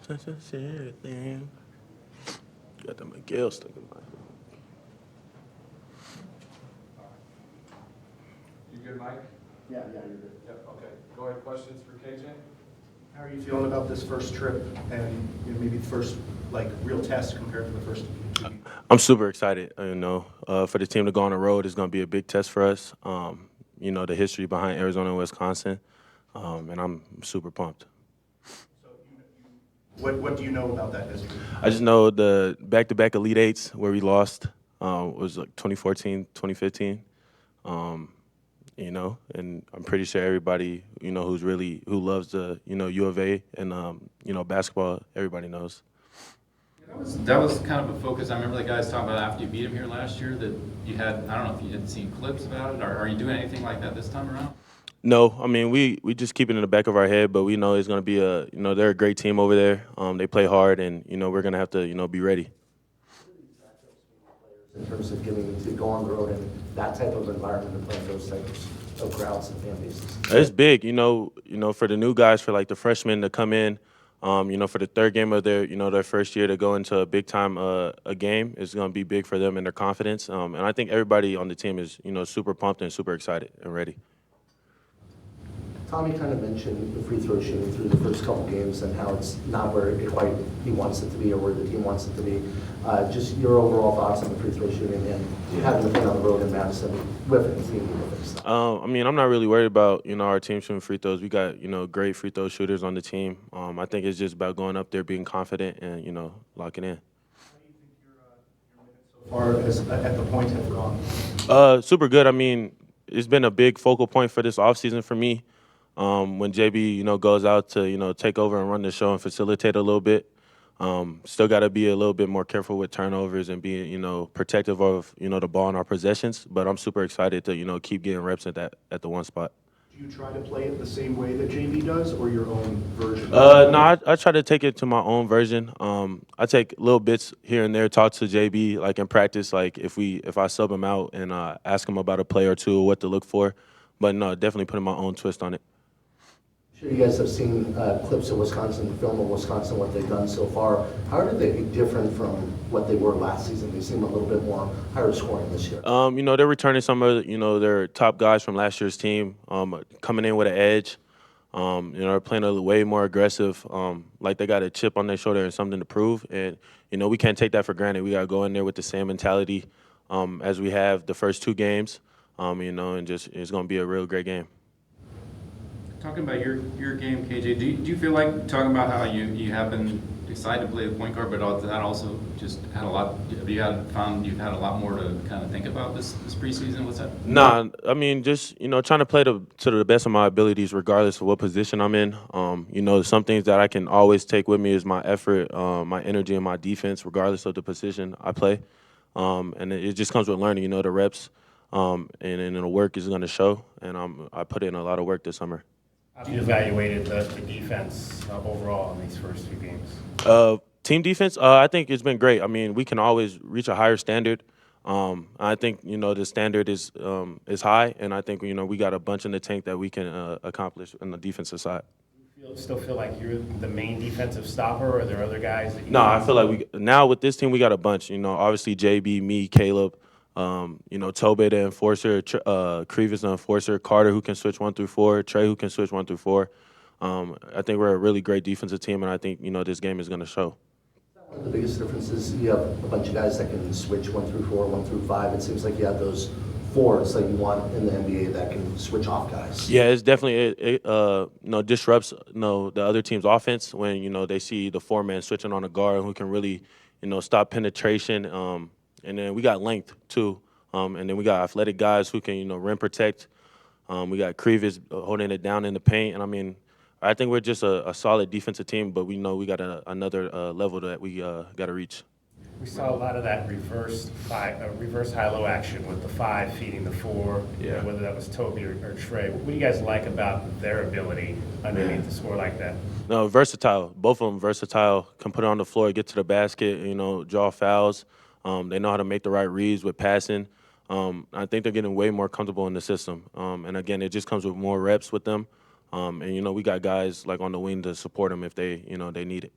Such a shit thing. Got the Miguel stuck in my head. You good, Mike? Yeah, you're good. Yep, okay. Go ahead, questions for KJ? How are you feeling about this first trip and maybe the first real test compared to the first two? I'm super excited. For the team to go on the road is going to be a big test for us. The history behind Arizona and Wisconsin, and I'm super pumped. So what do you know about that history? I just know the back-to-back Elite Eights where we lost was like 2014, 2015. And I'm pretty sure everybody, who loves the, U of A and, basketball, everybody knows. That was kind of a focus. I remember the guys talking about after you beat him here last year that you had, I don't know if you had seen clips about it, or are you doing anything like that this time around? No, I mean we just keep it in the back of our head, but we know it's gonna be they're a great team over there. They play hard, and we're gonna have to be ready. In terms of getting to go on the road in that type of environment and playing those types of crowds and fan bases. It's big, for the new guys, for like the freshmen to come in, for the third game of their first year to go into a big time a game is gonna be big for them and their confidence. And I think everybody on the team is super pumped and super excited and ready. Tommy kind of mentioned the free throw shooting through the first couple games and how it's not where it quite he wants it to be or where the team wants it to be. Just your overall thoughts on the free throw shooting and having to play on the road in Madison with it, seeing with it. I'm not really worried about our team shooting free throws. We got great free throw shooters on the team. I think it's just about going up there, being confident, and locking in. How do you think your minutes so far as at the point have gone? Super good. I mean, it's been a big focal point for this offseason for me. When JB, goes out to, take over and run the show and facilitate a little bit. Still got to be a little bit more careful with turnovers and being, protective of, the ball in our possessions. But I'm super excited to, keep getting reps at the one spot. Do you try to play it the same way that JV does or your own version? No, I try to take it to my own version. I take little bits here and there, talk to JB, like in practice, like if I sub him out and ask him about a play or two or what to look for. But no, definitely putting my own twist on it. Sure, you guys have seen clips of Wisconsin, film of Wisconsin, what they've done so far. How are they different from what they were last season? They seem a little bit more higher scoring this year. They're returning some of their top guys from last year's team, coming in with an edge. They're playing a way more aggressive, like they got a chip on their shoulder and something to prove. And we can't take that for granted. We got to go in there with the same mentality as we have the first two games. And just it's going to be a real great game. Talking about your game, KJ, do you feel like talking about how you have been excited to play the point guard, but that also just had a lot? Have you found you've had a lot more to kind of think about this preseason? What's that? Nah, I mean just trying to play to the best of my abilities, regardless of what position I'm in. Some things that I can always take with me is my effort, my energy, and my defense, regardless of the position I play. And it just comes with learning, the reps, and the work is going to show. And I put in a lot of work this summer. How have you evaluated the defense overall in these first few games? Team defense, I think it's been great. I mean, we can always reach a higher standard. I think the standard is high, and I think we got a bunch in the tank that we can accomplish on the defensive side. Do you still feel like you're the main defensive stopper, or are there other guys that you? No, I feel like now with this team we got a bunch. Obviously JB, me, Caleb. Tobe the enforcer, Creevis the enforcer, Carter who can switch 1 through 4, Trey who can switch 1 through 4. I think we're a really great defensive team, and I think this game is going to show. One of the biggest differences, you have a bunch of guys that can switch 1 through 4, 1 through 5. It seems like you have those forwards that you want in the NBA that can switch off guys. Yeah, it's definitely disrupts the other team's offense when they see the 4-man switching on a guard who can really stop penetration. And then we got length too, and then we got athletic guys who can rim protect. We got Creevis holding it down in the paint, and I mean, I think we're just a solid defensive team, but we know we got another level that we got to reach. We saw a lot of that reverse high-low action with the 5 feeding the 4, Yeah. whether that was Toby or Trey. What do you guys like about their ability underneath the score like that? No, versatile. Both of them versatile. Can put it on the floor, get to the basket, draw fouls. They know how to make the right reads with passing. I think they're getting way more comfortable in the system. And again, it just comes with more reps with them. And we got guys like on the wing to support them if they they need it.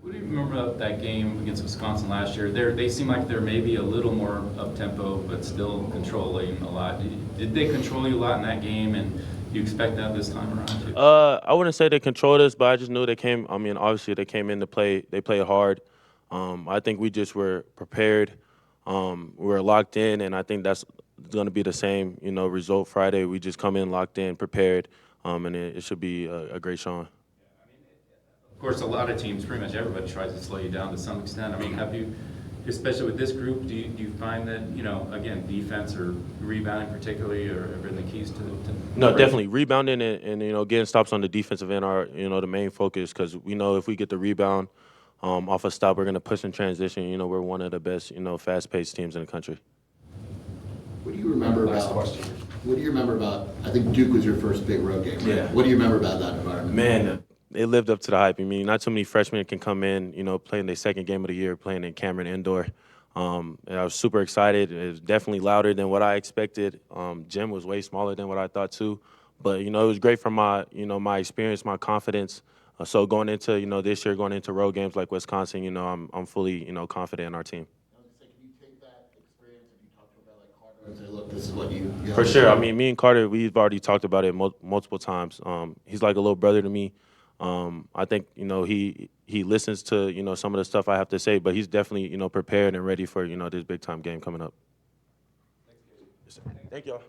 What do you remember about that game against Wisconsin last year? They seem like they're maybe a little more up-tempo, but still controlling a lot. Did they control you a lot in that game, and do you expect that this time around too? I wouldn't say they controlled us, but I just knew they came. I mean, obviously they came in to play. They played hard. I think we just were prepared. We were locked in, and I think that's going to be the same, result Friday. We just come in locked in, prepared, and it should be a great showing. Of course, a lot of teams, pretty much everybody tries to slow you down to some extent. I mean, have you, especially with this group, do you find that, again, defense or rebounding particularly have been the keys to No, definitely rebounding and getting stops on the defensive end are the main focus, because we know if we get the rebound off a stop, we're going to push in transition. We're one of the best fast-paced teams in the country. What do you remember Last about? question. What do you remember about? I think Duke was your first big road game. Right? Yeah. What do you remember about that environment? Man, it lived up to the hype. I mean, not too many freshmen can come in, playing their second game of the year, playing in Cameron Indoor. And I was super excited. It was definitely louder than what I expected. Gym was way smaller than what I thought too. But it was great for my my experience, my confidence. So going into this year, going into road games like Wisconsin, I'm fully confident in our team. I was gonna say, can you take that experience and you talk to a guy like Carter and say, look, this is what you For sure. I mean, me and Carter, we've already talked about it multiple times. He's like a little brother to me. I think he listens to some of the stuff I have to say, but he's definitely prepared and ready for this big time game coming up. Thank y'all.